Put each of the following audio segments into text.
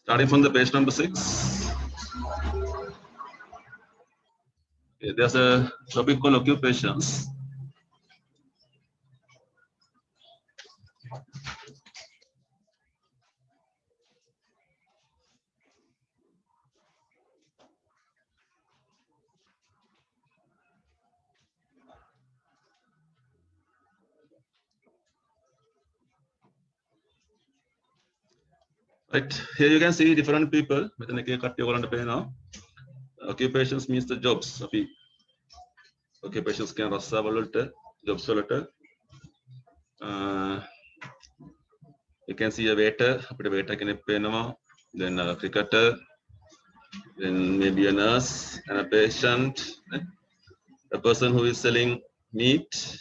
Starting from the page number 6. Okay, there's a topic called occupations. Right, here you can see different people. Occupations means the jobs. Occupations can rasa jobs. You can see a waiter. Then a cricketer. Then maybe a nurse and a patient. A person who is selling meat.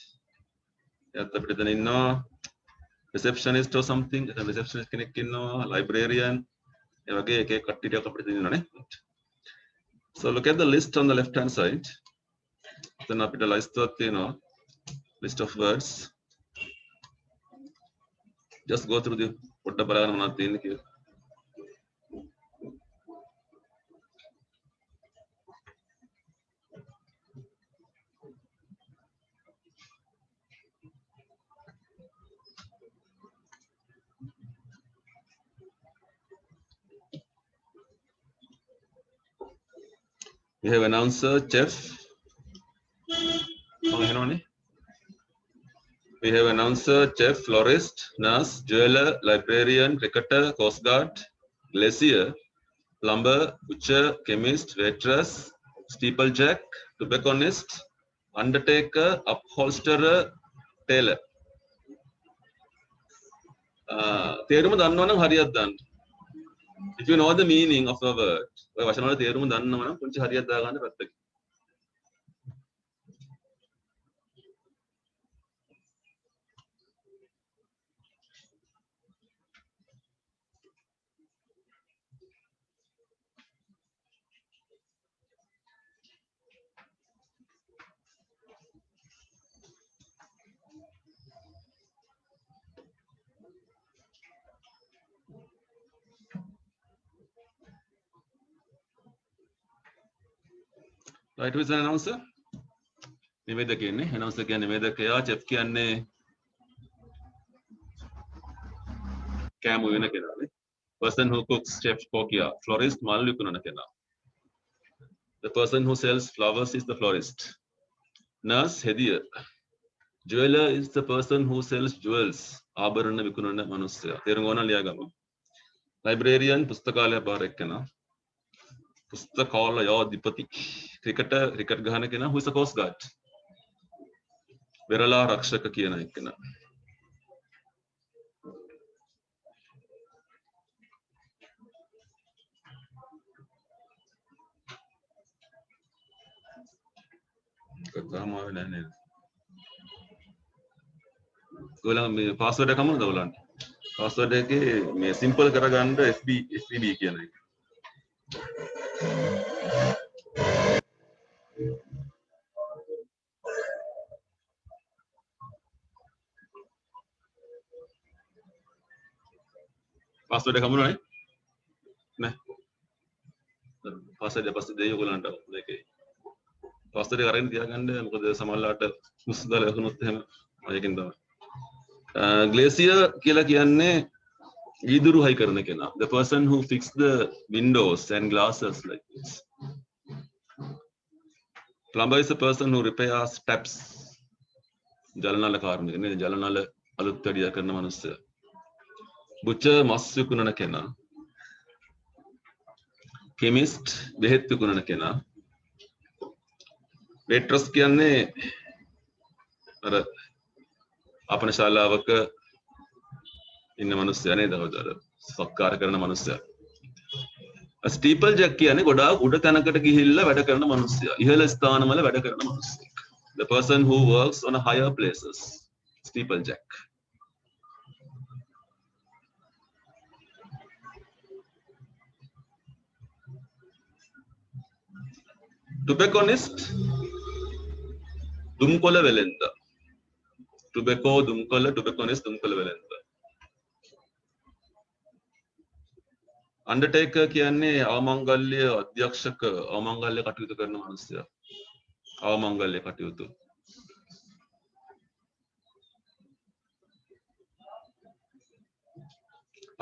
Receptionist or something. Receptionist librarian. So look at the list on the left hand side. Then list of words. Just go through the we have announcer, chef. We have announcer, chef, florist, nurse, jeweler, librarian, cricketer, coast guard, glacier, plumber, butcher, chemist, waitress, steeplejack, tobacconist, undertaker, upholsterer, tailor. If you know the meaning of a word, right, who is an announcer? Announcer chef person who cooks, chef florist the person who sells flowers is the florist. Nurse hediya. Jeweler is the person who sells jewels. Librarian pustakalaya barekkana. Pustakalaya dipati. Cricketer cricket gahana kena who is a coast guard. Verala rakshaka kiyana ikkena. Password kamu dah password ke simple කරගන්න FB කියන එක. password kamu නේ? නේ. password දෙය ඔයගලන්ට මේකේ. password එක අරගෙන තියාගන්න මොකද සමහරලාට මුස් දාලා ලකුණුත් එහෙම ඒකෙන් තමයි. glacier කියලා කියන්නේ වීදුරු හයි කරන කෙනා. The person who fix the windows and glasses like this. Plumber is a person who repairs taps. ජලනල කාර්මික නේ ජලනල අලුත් වැඩියා කරන මිනිස්සයා. Butcher මස් විකුණන කෙනා. Chemist බෙහෙත් විකුණන කෙනා. Waitress කියන්නේ අර අපේ ශාලාවක ඉන්න මිනිස්සයා නේද හොදලා සත්කාර කරන මිනිස්සයා. Steeplejack කියන්නේ ගොඩාක් උඩ තැනකට ගිහිල්ලා වැඩ කරන මිනිස්සයා. ඉහළ ස්ථානවල වැඩ කරන මිනිස්සෙක්. The person who works on a higher places. Steeplejack. Tobacconist dumkola velenda. Tobacco dumkola, tobacconist dumkola velenda. undertaker කියන්නේ අවමංගල්‍ය අධ්‍යක්ෂක අවමංගල්‍ය කටයුතු කරන මිනිස්සයා. අවමංගල්‍ය කටයුතු.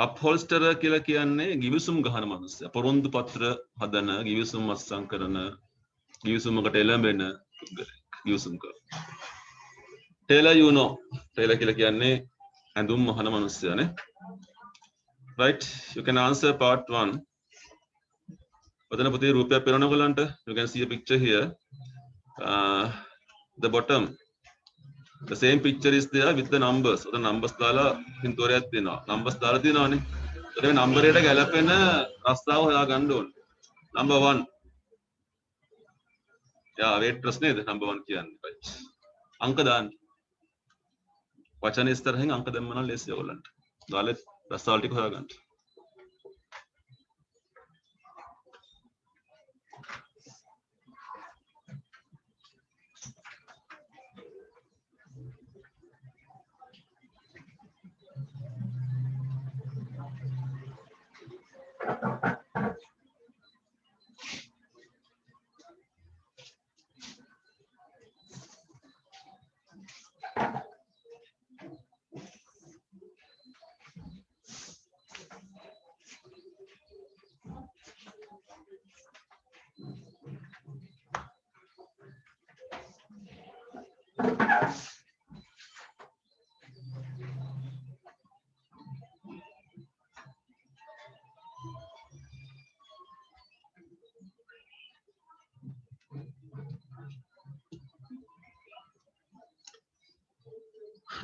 upholsterer කියලා කියන්නේ givisum ගහන මිනිස්සයා. පොරොන්දු පත්‍ර හදන, givisum අත්සන් කරන, givisumකට එළඹෙන givisum කර. tailor you know. tailor කියලා කියන්නේ ඇඳුම් මහන මිනිස්සයානේ. Right, you can answer part 1. ඔතන පුතේ රූපයක් පේනවනේ ඔයගලන්ට. You can see a picture here. The bottom, the same picture is there with the numbers. ඔතන numbers දාලා පින්තූරයක් තියෙනවා. numbers දාලා තියෙනවානේ. ඒකට මේ number එකට ගැලපෙන රස්තාව හොයාගන්න ඕනේ. number 1. යා waitress නේද number 1 කියන්නේ. right. අංක දාන්න. වචන ඉස්සරහින් අංක දැම්ම නම් ලේසි ඔයගලන්ට. දාලා රස්තාවල් ටික හොයාගන්න.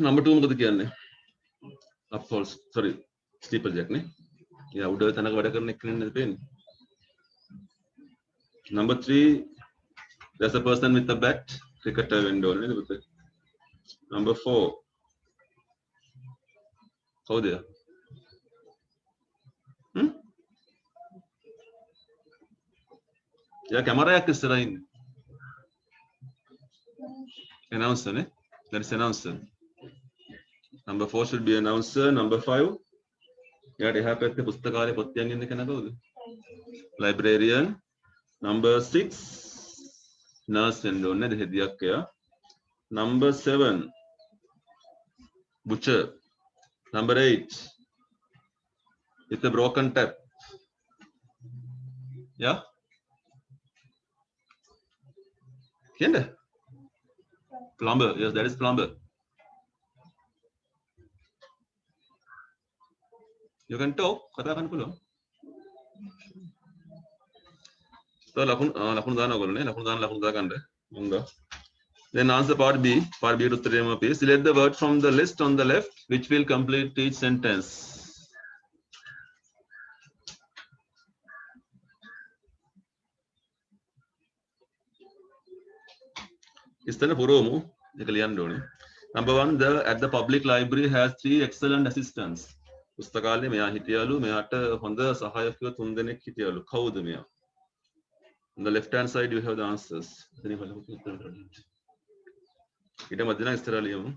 number 2 මොකද කියන්නේ? upholsterer, sorry, steeple jack නේ. යා උඩ තැනක වැඩ කරන එක නෙන්නේ පේන්නේ. number 3, there's a person with a bat, cricketer window නේද පුතේ. number 4, කවුද? යා කැමරාවක් ඉස්සරහින් ඉන්නේ. announcer නේ. that is announcer. number 4 should be announcer. number 5, යාට එහා පැත්තේ පුස්තකාලේ පොත් තියන් ඉන්න කෙනා කවුද? librarian. number 6, nurse වෙන්න ඕනේ නේද? හෙදියක් එයා. number 7, butcher. number 8, with a broken tap. yeah, කියන්න. plumber. yes, that is plumber. you can talk. කතා කරන්න පුළුවන්. so ලකුණු දාන්න ඕගොල්ලෝ නේ. ලකුණු දාගන්න. හොඳයි. then answer part B. part B උත්තරේ මොකක්ද? select the word from the list on the left which will complete each sentence. ඉස්සෙල්ලා පුරවමු. ඒක ලියන්න ඕනේ. number 1, at the public library has 3 excellent assistants. පුස්තකාලේ මෙයා හිටියලු. මෙයාට හොඳ සහායකයෝ 3 දෙනෙක් හිටියලු. කවුද මෙයා? on the left hand side you have the answers. ඊට මැදින් ඉස්සරහා ලියමු.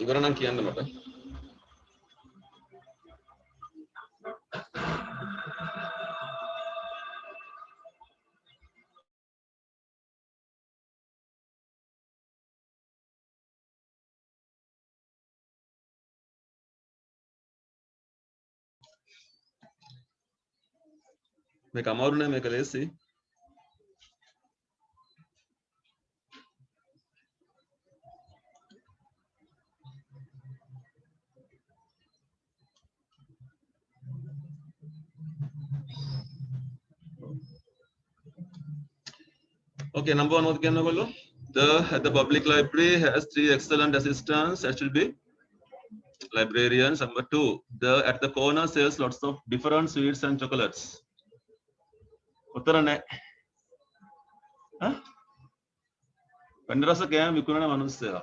ඉවරනම් කියන්න මට. මේක අමාරු නෑ මේක ලේසි. Okay, number one, what can I follow? The public library has 3 excellent assistants. That should be librarians. Number 2, at the corner sells lots of different sweets and chocolates. උත්තර නැහැ. පන්දරස කෑම විකුණන මිනිස්සයා.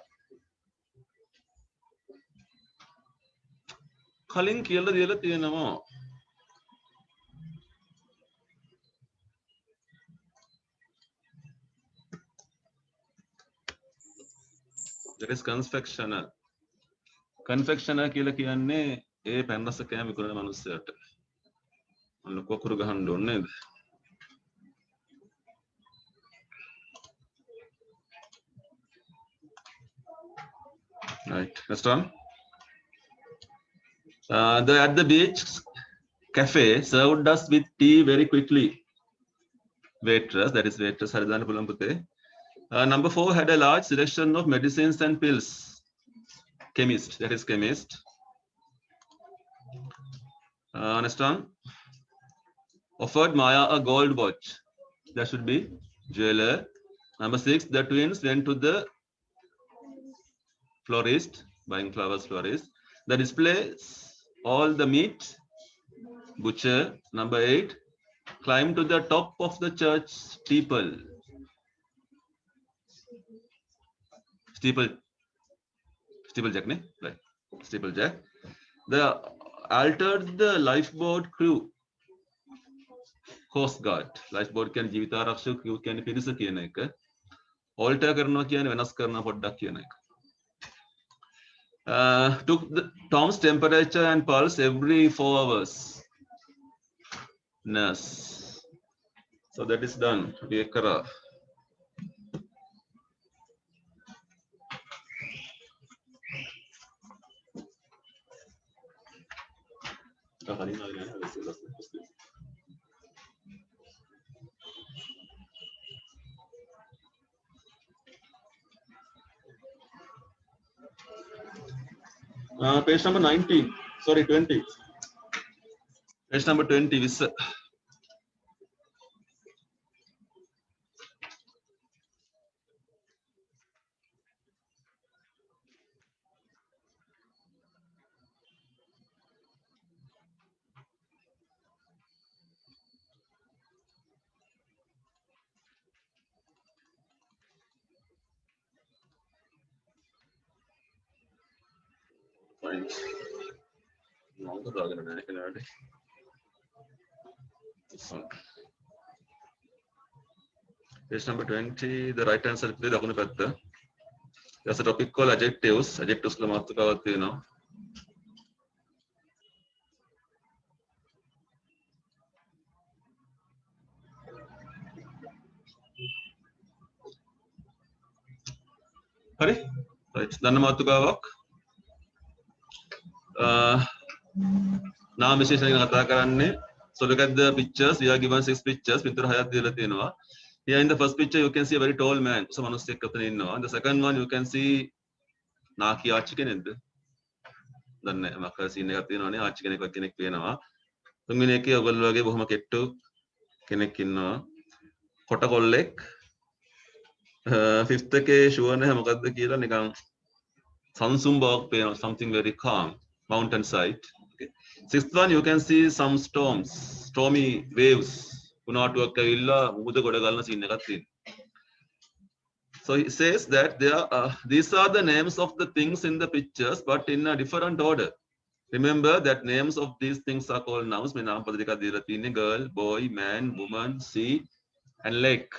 කලින් කියලා දීලා තියෙනවා. There is confectioner. Confectioner කියලා කියන්නේ ඒ පැන්රස කෑම විකුණන මිනිස්සයාට. අන්න කොකුරු ගහන්න ඕනේ නේද? Right. Next one. At the beach cafe served us with tea very quickly. Waitress, that is waitress. Haridana pulam puthe. Number 4 had a large selection of medicines and pills. Chemist, that is chemist. Next one. Offered Maya a gold watch. That should be jeweler. Number 6, the twins went to the florist, buying flowers florist. The displays all the meat, butcher. Number 8, climbed to the top of the church steeple. Steeplejack, ne? Right. Steeplejack. The altered the lifeboat crew. Coast Guard. Lifeboat can ජීවිතාරක්ෂක crew කියන්නේ පිරිස කියන එක. alter කරනවා කියන්නේ වෙනස් කරනවා පොඩ්ඩක් කියන එක. Took Tom's temperature and pulse every 4 hours. Nurse. So that is done. Ekara. Page number 19. Sorry, 20. Page number 20. Vissa. Fine. Page number 20, the right answer is the patta. There's a topic called adjectives. Adjectives la මාතෘකාවක් තියෙනවා. හරි? right. දන්න මාතෘකාවක්. නාම විශේෂණ ගැන කතා කරන්නේ. So look at the pictures. We are given 6 pictures. පිටුර 6ක් දීලා තියෙනවා. Here in the first picture you can see a very tall man. So මිනිස්සෙක් අතන ඉන්නවා. In the second one you can see නාකි ආච්චි කෙනෙක්ද? දන්නේ නැහැ. මම සීන් එකක් තියෙනවානේ ආච්චි කෙනෙක් පේනවා. තුන්වෙනි එකේ ඔයගොල්ලෝ වගේ බොහොම කෙට්ටු කෙනෙක් ඉන්නවා. කොට කොල්ලෙක්. fifth එකේ ෂුවර් නැහැ මොකද්ද කියලා නිකන් සංසුම් බවක් පේනවා. Something very calm. Mountain side. Okay. Sixth one you can see some storms. stormy waves උනාටුවක් ඇවිල්ලා මුහුද ගොඩ ගලන scene එකක් තියෙනවා. So he says that these are the names of the things in the pictures, but in a different order. Remember that names of these things are called nouns. මේ නාම පද දෙකක් දීලා තියෙන්නේ girl, boy, man, woman, sea and lake.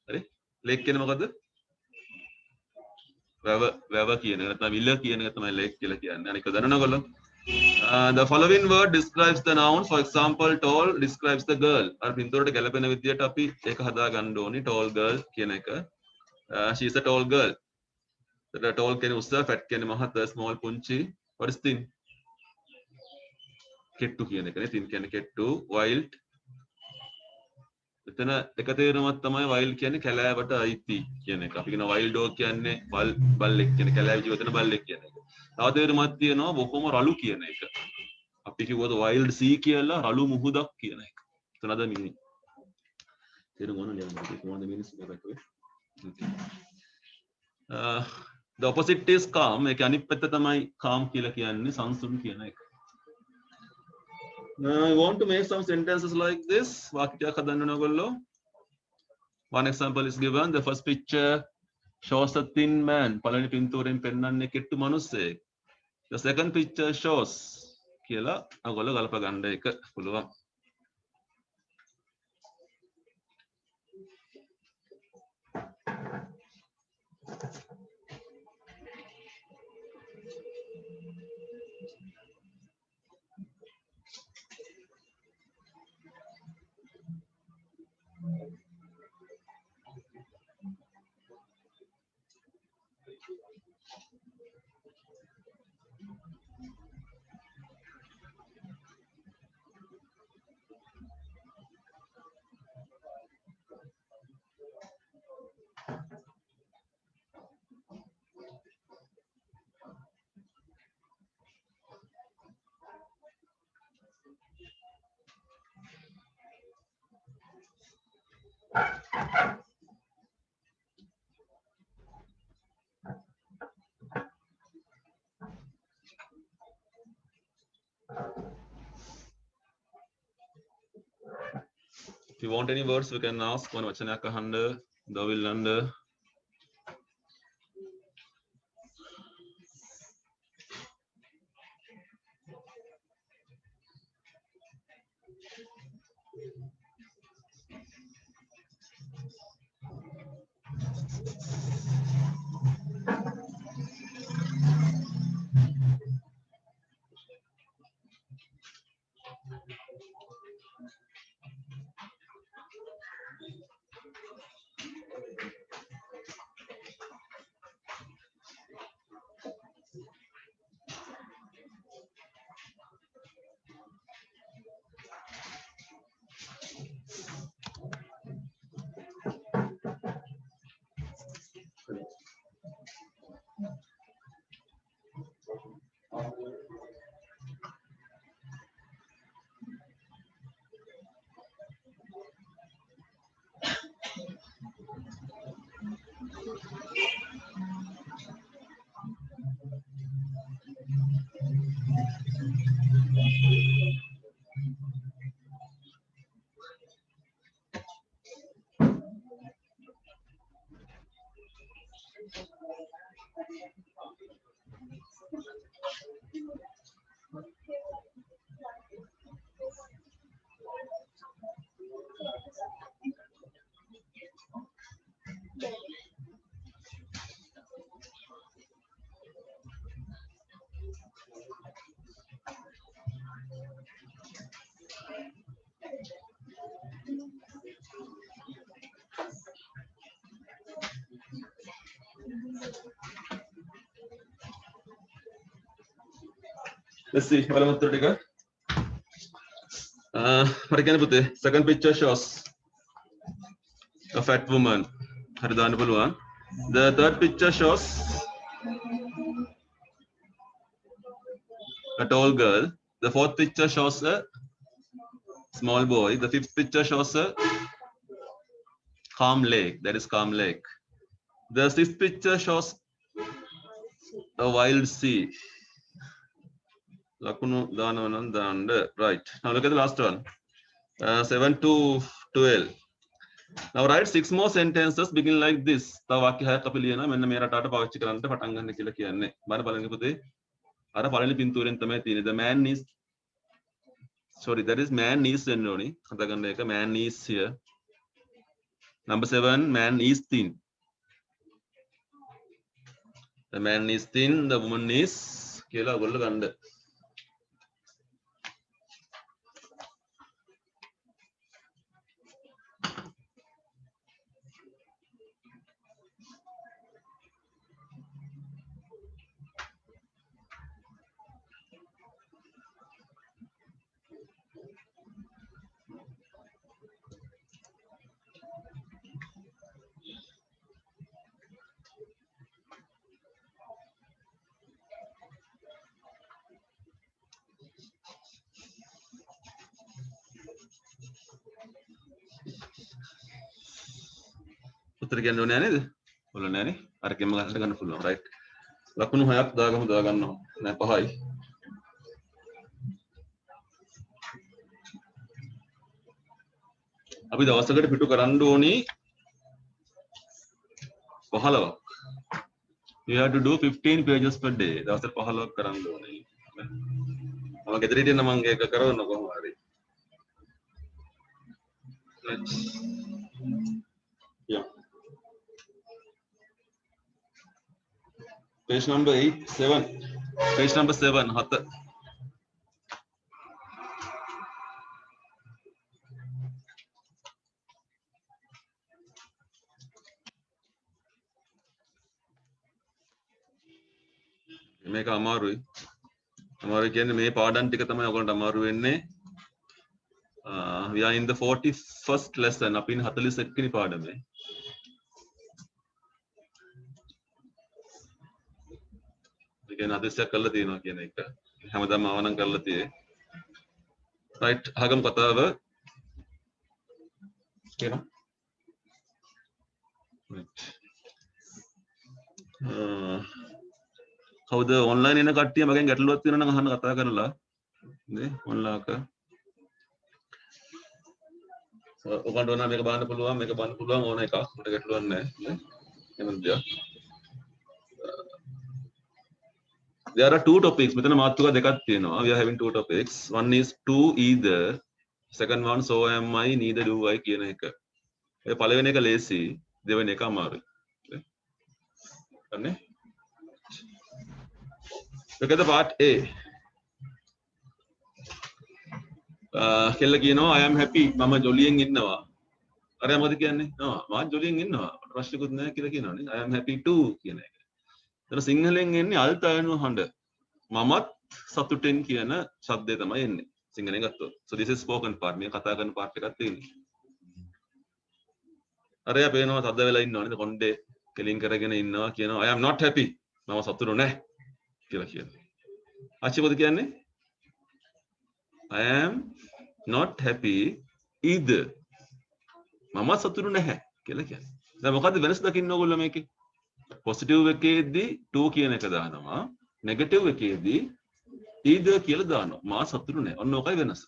හරි? lake කියන්නේ මොකද්ද? වැව කියන එක නැත්නම් විල කියන එක තමයි lake කියලා කියන්නේ. අනික දන්නවද? The following word describes the noun. For example, tall describes the girl. අර පින්තූරට ගැලපෙන විදියට අපි ඒක හදා ගන්න ඕනි. Tall girl කියන එක. She is a tall girl. The tall කියන්නේ උස, fat කියන්නේ මහත, small පුංචි. What is thin? කෙට්ටු කියන එකනේ. thin කියන්නේ කෙට්ටු. Wild. එතන එක තේරුමක් තමයි wild කියන්නේ කැලෑවට අයිති කියන එක. අපි කියන wild dog කියන්නේ බල්ලෙක් කියන කැලෑවේ ජීවත් වෙන බල්ලෙක් කියන එක. තව තේරුමක් තියෙනවා බොහොම රළු කියන එක. අපි කිව්වොත් wild sea කියලා රළු මුහුදක් කියන එක. එතන අද meaning. තේරුම් ගන්න නෑ මම මොනවද meanings එකක් වෙයි. The opposite is calm. ඒක අනිත් පැත්ත තමයි calm කියලා කියන්නේ සංසුන් කියන එක. I want to make some sentences like this. වාක්‍යයක් හදන්න ඕන ඔයගොල්ලෝ. One example is given. The first picture shows a thin man. පළවෙනි පින්තූරයෙන් පෙන්වන්නේ කෙට්ටු මිනිස්සෙක්. The second picture shows කියලා ඔයගොල්ලෝ ගලප ගන්න එක පුළුවන්. If you want any words, we can ask. One වචනයක් අහන්න, දවිල්ලන්න. Let's see. Second picture shows a fat woman. The third picture shows a tall girl. The fourth picture shows a small boy. The fifth picture shows a calm lake. That is calm lake. The sixth picture shows a wild sea. ලකුණු දානවා නම් දාන්න. Right. Now look at the last one. 7 to 12. Now write 6 more sentences begin like this. තව වාක්‍ය හයක් අපි ලියනවා මෙන්න මේ රටාවට පාවිච්චි කරන්න පටන් ගන්න කියලා කියන්නේ. බලන්න පුතේ. අර පළවෙනි පින්තූරෙන් තමයි තියෙන්නේ. The man is sorry that is man is වෙන්න ඕනි. හදා ගන්න එක man is here. Number 7 man is thin. The man is thin, the woman is කියලා ඔයගොල්ලෝ ගන්න. උත්තර කියන්න ඕනේ නේද? ඔයාලා නෑනේ. අරකින්ම ගන්න ගන්න පුළුවන්. right. ලකුණු 6ක් දාගමු දාගන්නවා. නෑ 5යි. අපි දවසකට පිටු කරන්න ඕනි 15ක්. You have to do 15 pages per day. දවසට 15ක් කරන්න ඕනේ. මම ගෙදර හිටින්න මම ඒක කරවන්න කොහොම හරි. Yeah. Page number 7. Page number 7. 7. මේක අමාරුයි. අමාරුයි කියන්නේ මේ පාඩම් ටික තමයි ඔයගොල්ලන්ට අමාරු වෙන්නේ. We are in the 41st lesson. අපි ඉන්නේ 41 වෙනි පාඩමේ. ඒ කියන්නේ අදස්සක් කරලා තියෙනවා කියන එක. හැමදාම ආවනම් කරලා තියෙන්නේ. right. අහගමු කතාව. කියනවා. right. කවුද ඔන්ලයින් එන කට්ටිය මගෙන් ගැටලුවක් තියෙනවා නම් අහන්න කතා කරලා නේ ඔන්ලයින් එක ඔයගොල්ලෝ නම් මේක බලන්න පුළුවන් ඕන එකක් මට ගැටලුවක් නැහැ නේ there are two topics මෙතන මාතෘකා දෙකක් තියෙනවා we are having two topics one is to either second one so am I neither do I කියන එක ඒ පළවෙනි එක ලේසි දෙවෙනි එක අමාරුයි නේ look at the part A. කෙල්ල කියනවා I am happy මම ජොලියෙන් ඉන්නවා. අර මොකද කියන්නේ? මම ජොලියෙන් ඉන්නවා. ප්‍රශ්නකුත් නැහැ කියලා කියනවානේ. I am happy too කියන එක. එතන සිංහලෙන් එන්නේ අල්තයන්ව හඬ. මමත් සතුටෙන් කියන શબ્දය තමයි එන්නේ. සිංහලෙන් ගත්තොත්. So this is spoken part. මේ කතා කරන part එකක් තියෙන්නේ. අරයා පේනවා තද වෙලා ඉන්නවා නේද? කොණ්ඩේ කෙලින් කරගෙන ඉන්නවා කියනවා I am not happy. මම සතුටු නැහැ. කියලා කියන්නේ. ආච්චි මොකද කියන්නේ? I am not happy either. මම සතුටු නැහැ කියලා කියන්නේ. දැන් මොකද්ද වෙනස දකින්න ඕගොල්ලෝ මේකේ? පොසිටිව් එකේදී to කියන එක දානවා. නෙගටිව් එකේදී either කියලා දානවා. මා සතුටු නැහැ. ඔන්න ඔකයි වෙනස.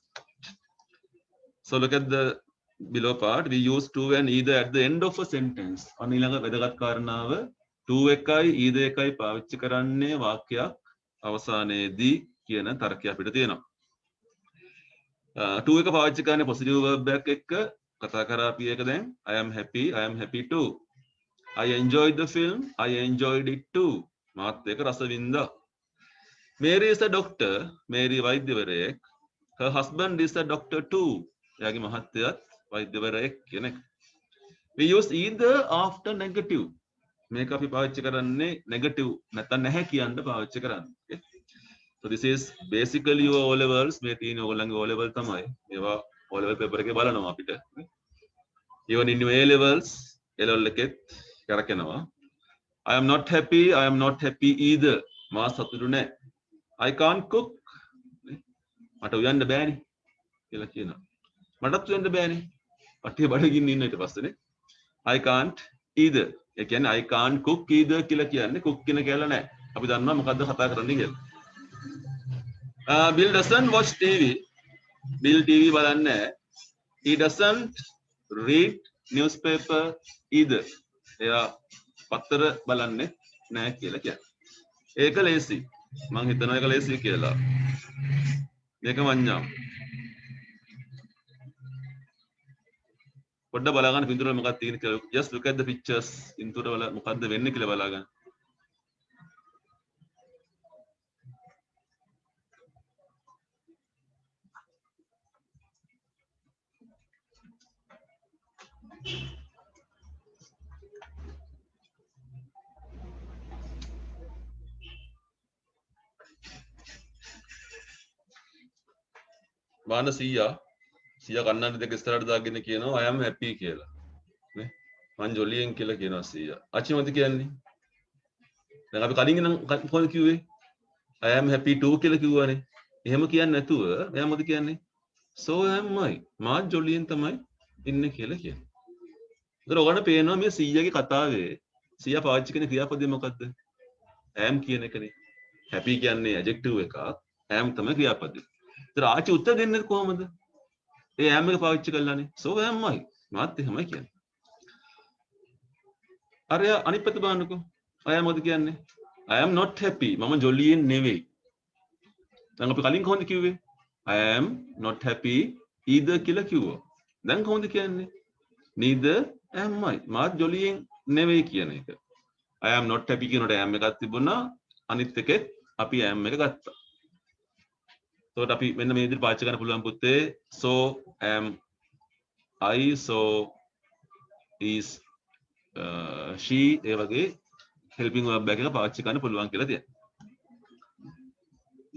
So look at the below part. We use to and either at the end of a sentence. අන්න ඊළඟ වැදගත් කාරණාව to එකයි either එකයි පාවිච්චි කරන්නේ වාක්‍යයක් අවසානයේදී කියන තර්කය අපිට තියෙනවා. to එක පාවිච්චි කරන්නේ positive verb එකක් එක්ක කතා කරා අපි ඒක දැන් I am happy too. I enjoyed the film. I enjoyed it too. මාත් ඒක රස වින්දා. Mary is a doctor. Mary වෛද්‍යවරයෙක්. Her husband is a doctor too. එයාගේ මහත්තයාත් වෛද්‍යවරයෙක් කියන එක. We use either after negative. මේක අපි පාවිච්චි කරන්නේ negative නැත්නම් නැහැ කියන්න පාවිච්චි කරන්නේ. Okay? So this is basically your O levels. මේ තියෙන ඕගොල්ලන්ගේ O level තමයි. මේවා O level paper එකේ බලනවා අපිට. Even in your A levels, A level එකෙත් කරකිනවා. I am not happy either. මා සතුටු නැහැ. I can't cook. මට උයන්න බෑනේ කියලා කියනවා. මටත් උයන්න බෑනේ. පට්ටිය බඩගින්න ඉන්න ඊට පස්සේනේ. I can't either. ඒ කියන්නේ I can't cook either කියලා කියන්නේ cook කියන කැල නැහැ. අපි දන්නවා මොකද්ද කතා කරන්නේ කියලා. Bill doesn't watch TV. Bill TV බලන්නේ නැහැ. He doesn't read newspaper either. එයා පත්තර බලන්නේ නැහැ කියලා කියන්නේ. ඒක ලේසි. මම හිතනවා ඒක ලේසි කියලා. මේක මඤ්ඤම්. පොඩ්ඩක් බලා ගන්න පින්තූරවල මොකක්ද තියෙන්නේ කියලා. Just look at the pictures. පින්තූරවල මොකද්ද වෙන්නේ කියලා බලා ගන්න. බාන 100 කන්නඩි දෙක ඉස්සරහට දාගෙන කියනවා I am happy කියලා. නේ? මං ජොලියෙන් කියලා කියනවා 100. අචිමන්ති කියන්නේ. දැන් අපි කලින් නම් කොහොමද කිව්වේ? I am happy too කියලා කිව්වනේ. එහෙම කියන්නේ නැතුව එයා මොකද කියන්නේ? So am I. මාත් ජොලියෙන් තමයි ඉන්නේ කියලා කියන්නේ. ඒතර ඔයගොල්ලන්ට පේනවා මේ 100ගේ කතාවේ 100 පාවිච්චි කරන ක්‍රියාපදේ මොකද්ද? am කියන එකනේ. happy කියන්නේ adjective එකක්. am තමයි ක්‍රියාපදේ. ඒතර ආච්චි උත්තර දෙන්නේ කොහමද? ඒ am එක පාවිච්චි කළානේ. So am I. මාත් එහෙමයි කියන්නේ. අර අනිත් පැත්ත බලන්නකෝ. I am මොකද කියන්නේ? I am not happy. මම ජොලියෙන් නෙවෙයි. දැන් අපි කලින් කොහොමද කිව්වේ? I am not happy either කියලා කිව්වා. දැන් කොහොමද කියන්නේ? neither am I. මාත් ජොලියෙන් නෙවෙයි කියන එක. I am not happy කියනකොට am එකක් තිබුණා. අනිත් එකෙත් අපි am එක ගත්තා. එතකොට අපි මෙන්න මේ විදිහට පාවිච්චි කරන්න පුළුවන් පුතේ. So am I, so is she ඒ වගේ helping verb එකක පාවිච්චි කරන්න පුළුවන් කියලා තියෙනවා.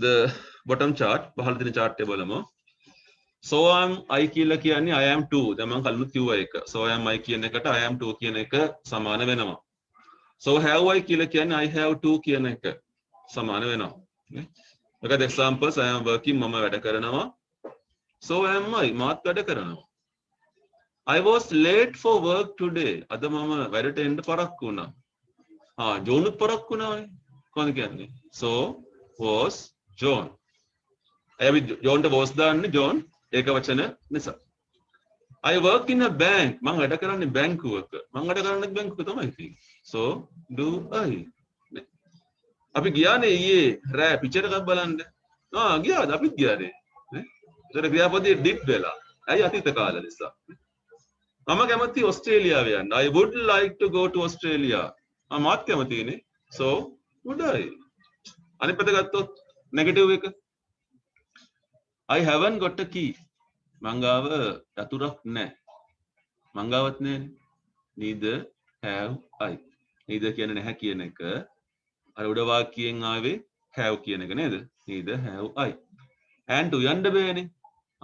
The bottom chart පහළ තියෙන chart එක බලමු. So am I කියලා කියන්නේ I am too. දැන් මම කලින් කිව්වා ඒක. So am I කියන එකට I am too කියන එක සමාන වෙනවා. So have I කියලා කියන්නේ I have too කියන එක සමාන වෙනවා. නේ? මොකද examples I am working මම වැඩ කරනවා. So am I මාත් වැඩ කරනවා. I was late for work today. අද මම වැඩට එන්න පරක්කු වුණා. ජෝනුත් පරක්කු වුණානේ. කොහොමද කියන්නේ? So was John. අපි ජෝන්ට was දාන්නේ ජෝන් ඒක වචන නිසා. I work in a bank. මම වැඩ කරන්නේ බැංකුවක. මම වැඩ කරන්නේ බැංකුවක තමයි තියෙන්නේ. So do I. අපි ගියානේ ඊයේ රෑ පිචර් එකක් බලන්න. ගියාද? අපිත් ගියානේ. නේ? ඒතර ක්‍රියාපදයේ did වෙලා. ඇයි අතීත කාල නිසා. මම කැමති ඕස්ට්‍රේලියාව යන්න. I would like to go to Australia. මාත් කැමතිනේ. So would I. අනිත් පැත්ත ගත්තොත් නෙගටිව් එක. I haven't got a key. මංගාව යතුරක් නැහැ. මංගාවත් නැහැනේ. Neither have I. neither කියන්නේ නැහැ කියන එක අර උඩ වාක්‍යයෙන් ආවේ have කියන එක නේද? neither have I. and උයන්න බෑනේ.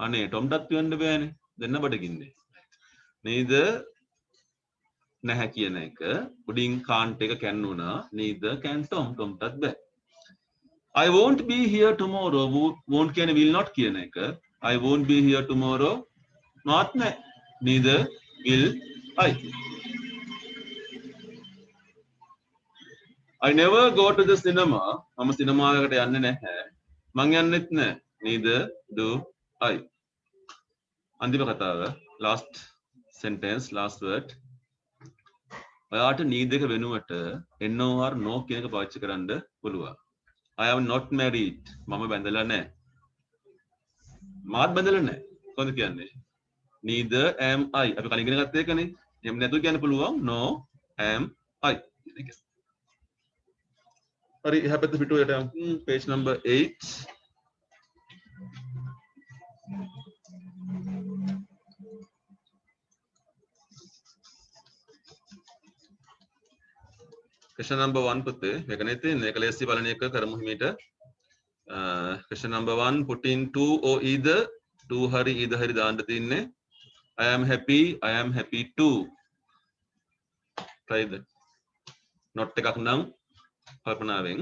අනේ ටොම්ටත් උයන්න බෑනේ. දෙන්න බඩගින්නේ. neither නැහැ කියන එක උඩින් can't එක can වුණා. neither can Tom. ටොම්ටත් බෑ. I won't be here tomorrow. won't කියන්නේ will not කියන එක. I won't be here tomorrow. Not නැහැ. neither will I. I never go to the cinema. මම සිනමාවකට යන්නේ නැහැ. මං යන්නෙත් නැහැ. neither do I. අන්තිම කතාව last sentence last word. ඔයාට neither එක වෙනුවට nor no කියන එක පාවිච්චි කරන්න පුළුවන්. I am not married. මම බැඳලා නැහැ. මාත් බැඳලා නැහැ. කොහොමද කියන්නේ? neither am I. අපි කලින් ඉගෙන ගත්ත එකනේ. එහෙම නැතුව කියන්න පුළුවන් no am I. හරි එහා පැත්ත පිටුවට යමු. page number 8. question number 1 පුතේ මේක නේ තියෙන්නේ. ඒක ලේසි බලන එක කරමු හිමීට. question number 1 put in to or either. to hari either hari දාන්න තින්නේ. I am happy too. try that. not එකක් නම් කල්පනාවෙන්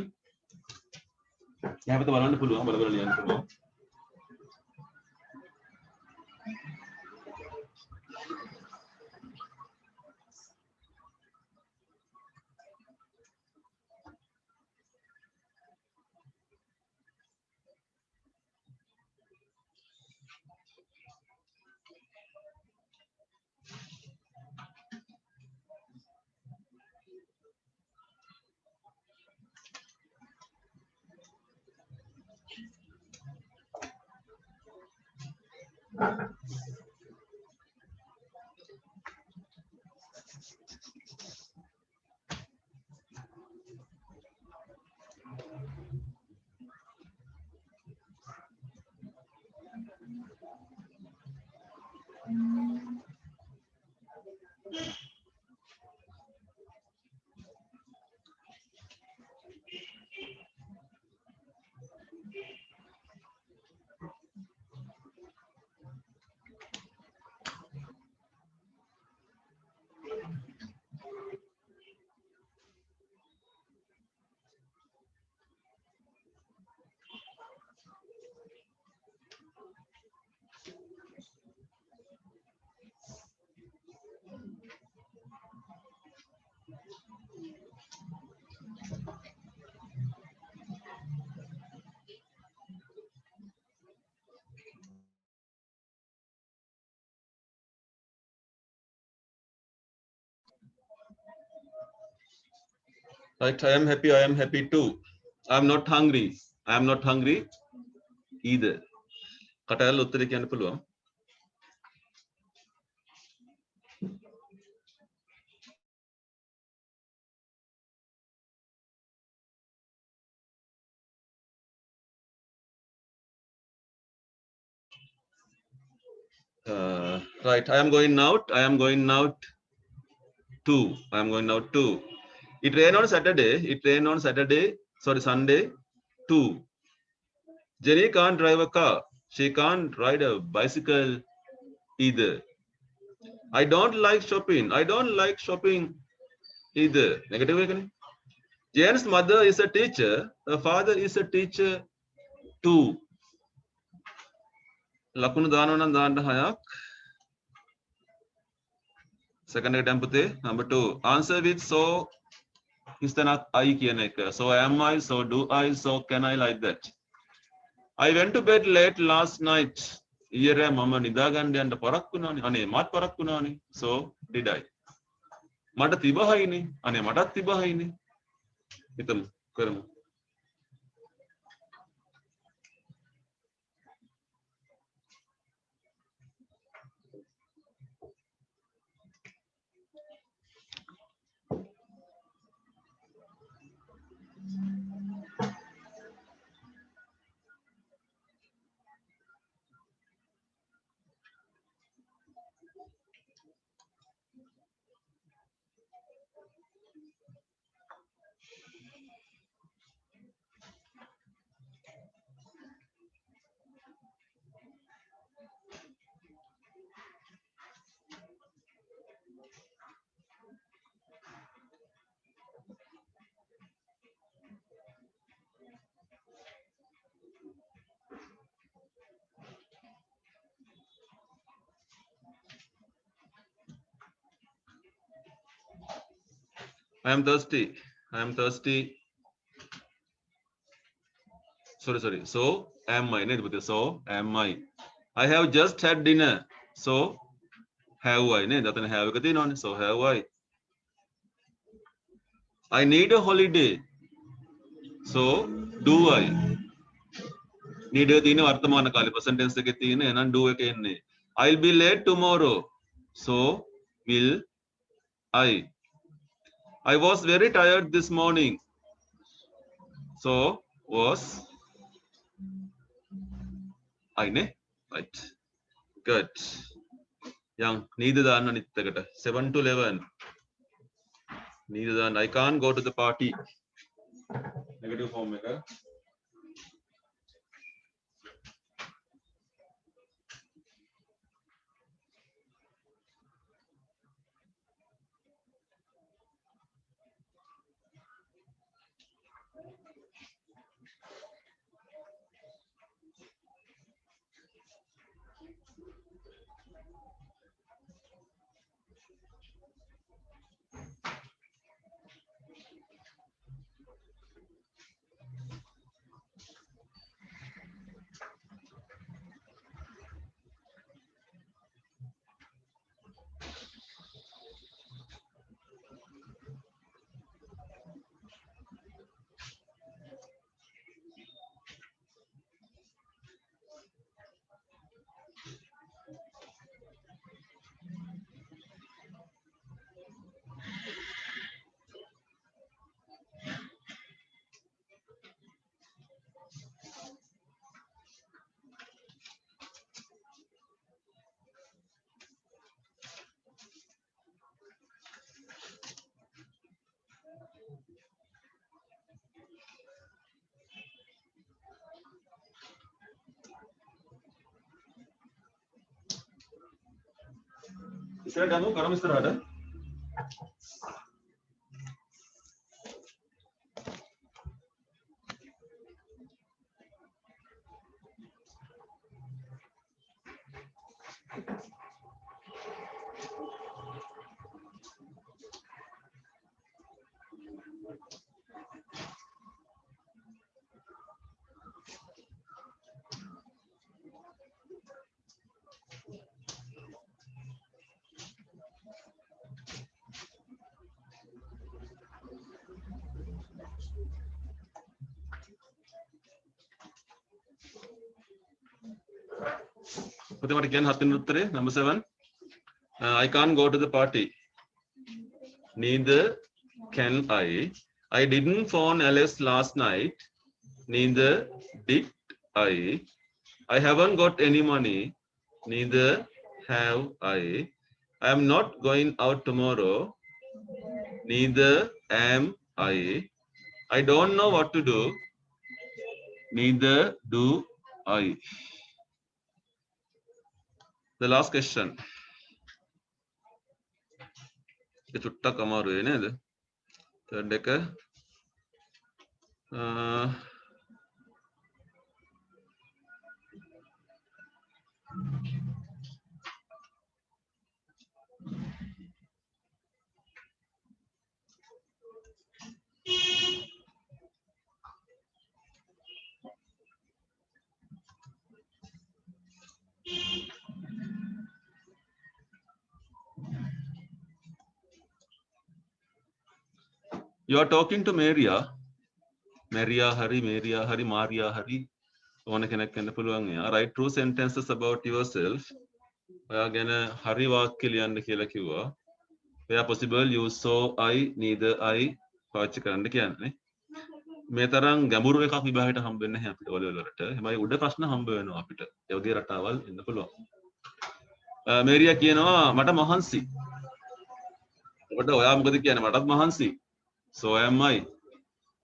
එහා පැත්ත බලන්න පුළුවන් බල බල ලියන්න පුළුවන්. Right, I am happy. I am happy too. I am not hungry. I am not hungry either. කටයල් උත්තරේ කියන්න පුළුවන්. Right, I am going out. I am going out too. I am going out too. It rained on Saturday. It rained on Saturday. Sorry, Sunday too. Jenny can't drive a car. She can't ride a bicycle either. I don't like shopping. I don't like shopping either. Negative එකනේ. Jane's mother is a teacher. Her father is a teacher too. ලකුණු දානවා නම් දාන්න 6ක්. Second එක template number 2. Answer with so instead of I කියන එක. So am I, so do I, so can I, like that. I went to bed late last night. ඊයේ මම නිදා ගන්න යන්න පරක්කු වුණානේ. අනේ මත් පරක්කු වුණානේ. So did I. මට තිබහයිනේ. අනේ මටත් තිබහයිනේ. හිතමු කරමු. I am thirsty. I am thirsty. Sorry. So am I. So am I. I have just had dinner. So have I. That's have එක තියෙනවනේ. So have I. I need a holiday. So do I. Need එක තියෙන වර්තමාන කාලේ present tense එකේ තියෙන එහෙනම් do එක එන්නේ. I'll be late tomorrow. So will I. I was very tired this morning. So was I ne? Right. Good. Young. Neither than අනිත් එකට. 7 to 11. Neither than I can't go to the party. Negative form එක. ඉස්සරහට යමු කරමු ඉස්සරහට. Number 7. I can't go to the party. Neither can I. I didn't phone Alice last night. Neither did I. I haven't got any money. Neither have I. I am not going out tomorrow. Neither am I. I don't know what to do. Neither do I. The last question. It's a tough amaru, isn't it? Third decker. You are talking to Maria. Maria Hari, Maria Hari, Maria Hari. Write true sentences about yourself. Again, Hari Vakilian Kila Kiwa. Where possible, use so I, neither I, Pachikan. Metarang Gamuru Kapi Bahita Humben Hampton. My Udapasna Humben Opita. Yodira Tawal in the Pulo. Maria Kiano, Mata Mahansi. What do I am going to Mata Mahansi? So am I.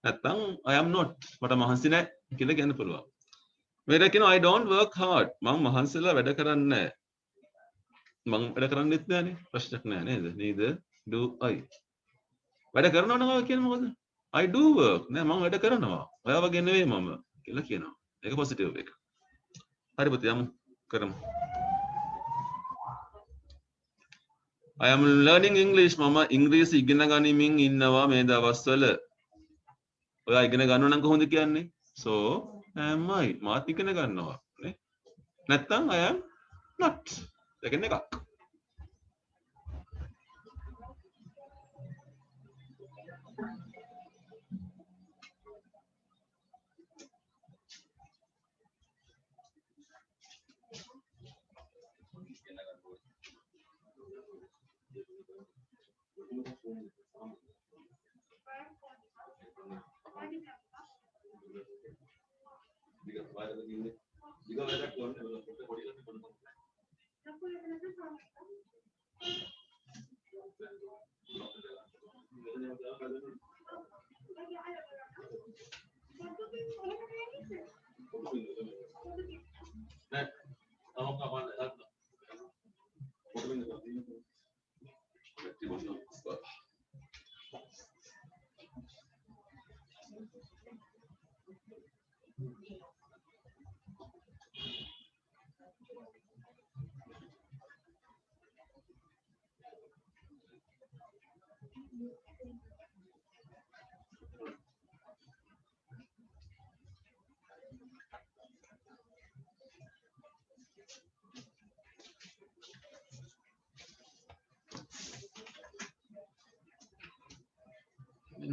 Natang, I am not. But a Mahansine, Kilagan Pulva. Merakino, I don't work hard. Mang Mahansilla, Vedakaran. Mang Vedakaran Nitani, Pashtakna, neither do I. Vedakarana can mother. I do work. Namang Vedakarana. I have again away, Mamma. Kilakino. Take a positive week. Hariputiam Karam. I am learning English, Mama. English Iginaganiming in Nava Meda Vasala. I can go on the so am I. Mati can go no. Natang, I am not. I can go.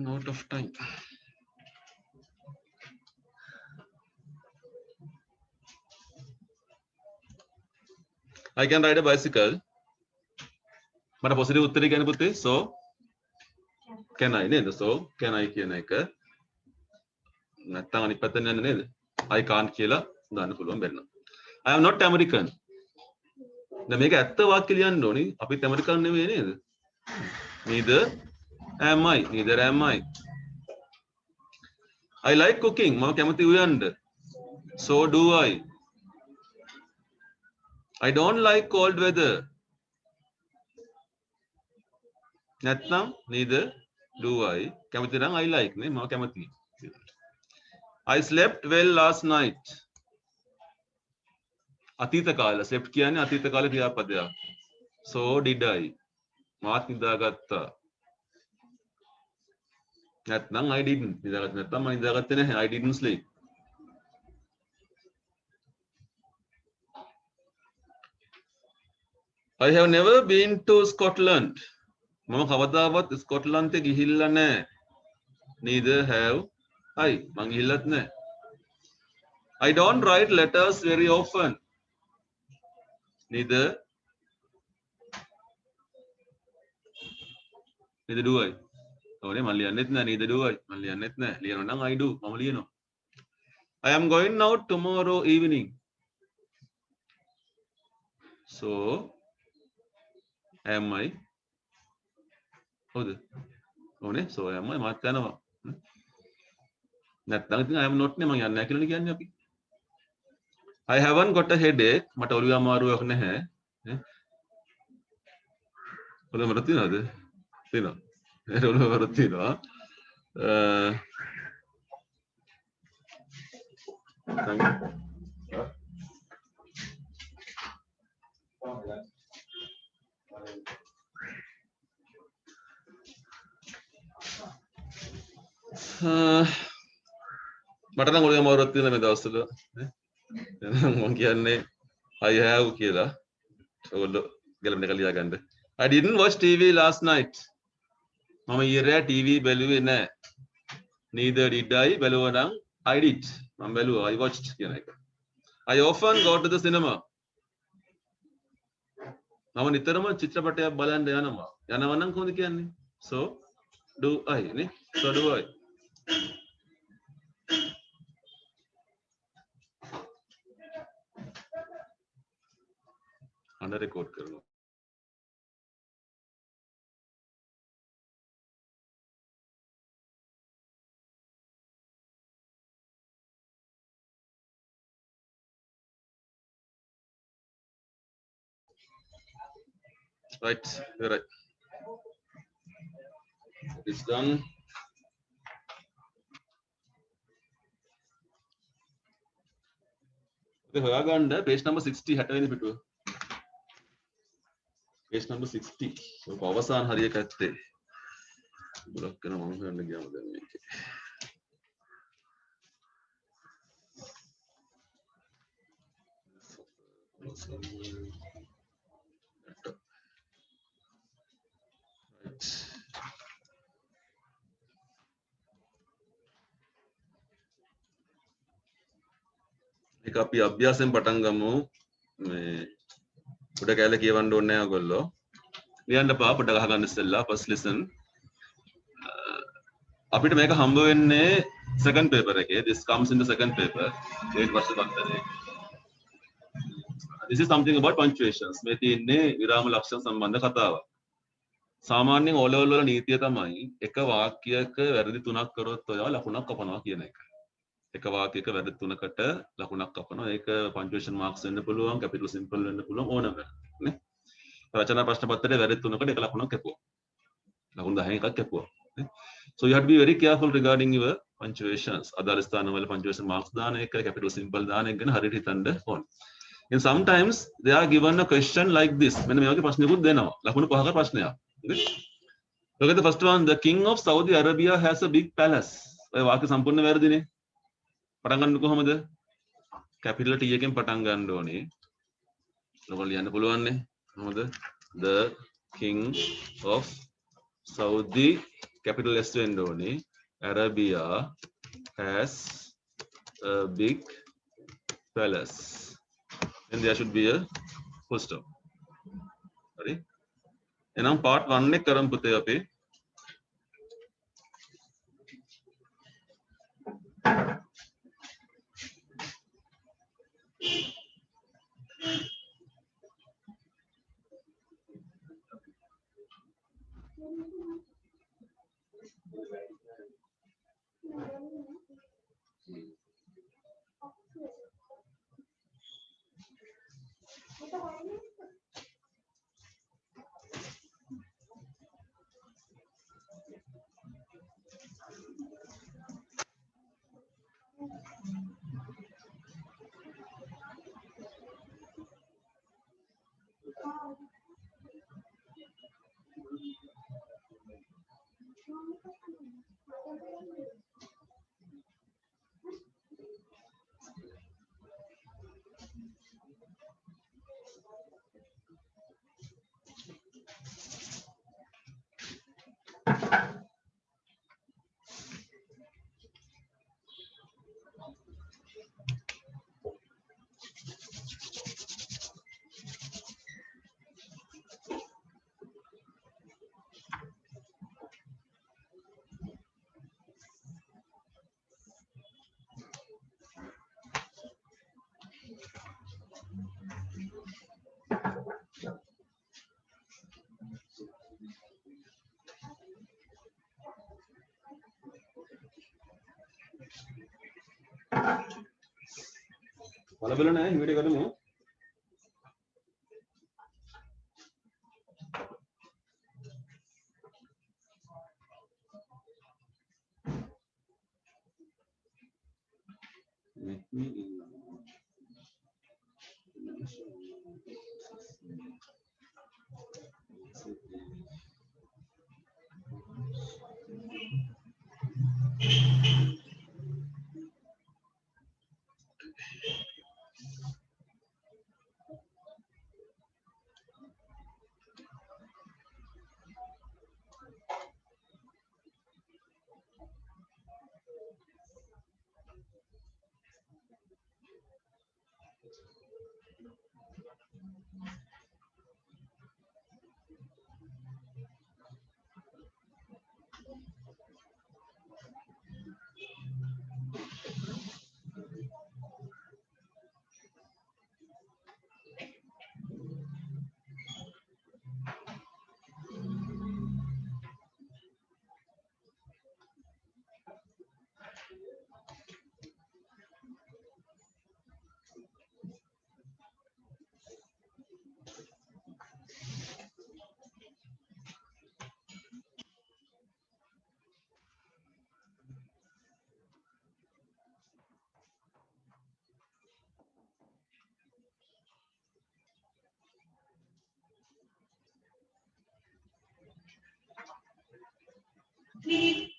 Out of time. I can ride a bicycle. But a positive uttari can put this. So can I? So can I? Can I? Natangani Patan. I can't kill a Danapulum. I am not American. The make at the Wakilian Doni, a bit American name. Neither am I. Neither am I. I like cooking. So do I. I don't like cold weather. නැත්නම් neither do I. කැමති නම් I like නේ මම කැමතියි. I slept well last night. අතීත කාල slept කියන්නේ අතීත කාල ක්‍රියාපදයක්. So did I. මාත් නිදාගත්තා. නැත්නම් I didn't. නිදාගත්ත නැත්නම් මම නිදාගත්තේ නැහැ. I didn't sleep. I have never been to Scotland. මම කවදාවත් ස්කොට්ලන්තේ ගිහිල්ලා නැහැ. Neither have I. මං ගිහිල්ලත් නැහැ. I don't write letters very often. Neither do I. ඕනේ මම ලියන්නෙත් නැහැ. Neither do I. මම ලියන්නෙත් නැහැ. ලියනවා නම් I do. මම ලියනවා. I am going out tomorrow evening. So am I. හොඳ. ඕනේ so am I මාත් යනවා. නැත්නම් ඉතින් I am not නේ මම යන්නේ නැහැ කියලා කියන්නේ අපි. I haven't got a headache. මට ඔළුවේ අමාරුවක් නැහැ. ඔළුව මට තියනවද? තියෙනවා. ඒක ඔළුව මට තියෙනවා. මට නම් ඔළුවේ අමාරුවක් තියෙනවා මේ දවස්වල. මම කියන්නේ I have කියලා. ඔයගොල්ලෝ ගැලපෙන එක ලියා ගන්න. I didn't watch TV last night. මම ඊයේ TV බැලුවේ නැහැ. Neither did I. බැලුවා නම් I did. මම බැලුවා I watched කියන එක. I often go to the cinema. මම නිතරම චිත්‍රපටයක් බලන්න යනවා. යනවා නම් කොහොමද කියන්නේ? So do I නේ? So do I. අnder record කරනවා. Right, you're right. It's done. හොයාගන්න page number 60 60 වෙනි පිටුව. page number 60. ඔක අවසාන හරියක ඇත්තේ. ගොඩක් කරන මම හොයන්න ගියාම දැන් මේකේ. ඒක අපි අභ්‍යාසයෙන් පටන් ගමු. මේ උඩ කැලේ කියවන්න ඕනේ නැහැ ඔයගොල්ලෝ. ලියන්න පා පොඩ්ඩක් අහගන්න ඉස්සෙල්ලා first listen. අපිට මේක හම්බ වෙන්නේ second paper එකේ. This comes in the second paper. 8 වර්ෂ පත්තරේ. This is something about punctuations. මේ තියෙන්නේ විරාම ලක්ෂණ සම්බන්ධ කතාවක්. සාමාන්‍යයෙන් O level වල නීතිය තමයි එක වාක්‍යයක වැරදි තුනක් කරොත් ඔයා ලකුණක් කපනවා කියන එක. එක වාක්‍යයක වැරදි තුනකට ලකුණක් කපනවා. ඒක punctuation marks වෙන්න පුළුවන්, capital simple වෙන්න පුළුවන් ඕනම නේ. රචනා ප්‍රශ්න පත්‍රයේ වැරදි තුනකට එක ලකුණක් කැපුවා. ලකුණු 10 එකක් කැපුවා. So you have to be very careful regarding your punctuations. අදාළ ස්ථානවල punctuation marks දාන එක, capital simple දාන එක ගැන හරියට හිතන්න ඕන. And sometimes they are given a question like this. මෙන්න මේ වගේ ප්‍රශ්නකුත් දෙනවා. ලකුණු 5ක ප්‍රශ්නයක්. Look at the first one. The king of Saudi Arabia has a big palace. ඔය වාක්‍ය සම්පූර්ණ වැරදිනේ. පටන් ගන්න කොහමද? capital T එකෙන් පටන් ගන්න ඕනේ. ඔයගොල්ලෝ ලියන්න පුළුවන් නේ. කොහමද? The king of Saudi capital S වෙන්න ඕනේ. Arabia has a big palace. And there should be a full stop. Ready? එහෙනම් part 1 එක කරමු පුතේ අපි. Wala bala na video කරමු. Let me Please